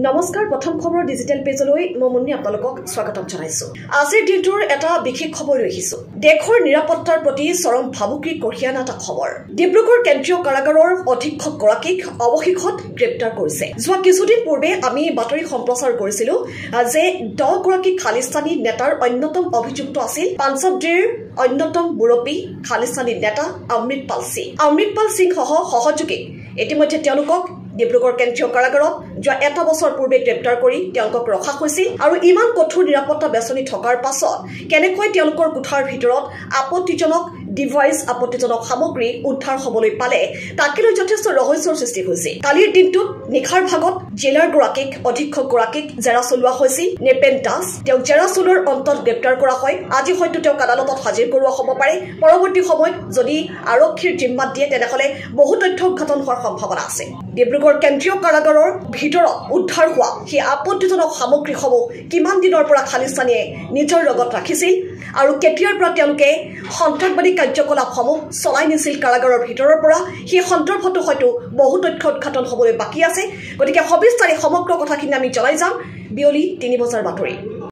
নমস্কাৰ প্ৰথম খবৰ ডিজিটেল পেজলৈ মই মুন্নি আপোনালোকক স্বাগতম জনাইছো। আজিৰ দিনটোৰ এটা বিশেষ খবৰ লৈ আহিছো। দেশৰ নিৰাপত্তাৰ প্ৰতি চৰম ভাবুকি কঢ়িয়াই অনা এটা খবৰ। ডিব্ৰুগড় কেন্দ্ৰীয় কাৰাগাৰৰ অধীক্ষক গৰাকীক অৱশেষত গ্ৰেপ্তাৰ কৰিছে। যোৱা কিছুদিন পূৰ্বে আমি বাতৰি সম্প্ৰচাৰ কৰিছিলো যে 10 গৰাকী খালিস্তানী নেতাৰ অন্যতম অভিযুক্ত আছিল পাঞ্জাৱৰ অন্যতম মুৰব্বী খালিস্তানী নেতা অমৃতপাল সিং। অমৃতপাল সিং সহ সহযোগী ইতিমধ্যে তেওঁলোকক ডিব্ৰুগড় কেন্দ্ৰীয় কাৰাগাৰত যোৱা এটা বছৰ পূৰ্বে গ্ৰেপ্তাৰ কৰি তেওঁলোকক ৰখা হৈছিল আৰু ইমান কঠোৰ নিৰাপত্তা বেচনি থকাৰ পাছত কেনেকৈ তেওঁলোকৰ কোঠাৰ ভিতৰত আপত্তিজনক ডিভাইচ আপত্তিজনক সামগ্ৰী উদ্ধাৰ হ'বলৈ পালে তাকে লৈ যথেষ্ট ৰহস্যৰ সৃষ্টি হৈছে। কালিৰ দিনটোত নিশাৰ ভাগত জেলাৰ গৰাকীক অধীক্ষক গৰাকীক জেৰা চলোৱা হৈছিল। নেপেন দাস তেওঁক জেৰা চলোৱাৰ অন্তত গ্ৰেপ্তাৰ কৰা হয়। আজি হয়তো তেওঁক আদালতত হাজিৰ কৰোৱা হ'ব পাৰে। পৰৱৰ্তী সময়ত যদি আৰক্ষীৰ জিম্মাত দিয়ে তেনেহ'লে বহু তথ্য উদ্ঘাটন হোৱাৰ সম্ভাৱনা আছে। ডিব্ৰুগড় কেন্দ্ৰীয় কাৰাগাৰৰ ভিতৰত উদ্ধাৰ হোৱা সেই আপত্তিজনক সামগ্ৰীসমূহ কিমান দিনৰ পৰা খালিস্তানীয়ে নিজৰ লগত ৰাখিছিল আৰু কেতিয়াৰ পৰা তেওঁলোকে সন্ত্ৰাসবাদী কাৰ্যকলাপসমূহ চলাই নিছিল কাৰাগাৰৰ ভিতৰৰ পৰা সেই সন্দৰ্ভতো হয়তো বহু তথ্য উদ্ঘাটন হ'বলৈ বাকী আছে। গতিকে সবিস্তাৰে সমগ্ৰ কথাখিনি আমি জনাই যাম বিয়লি 3 বজাৰ বাতৰি।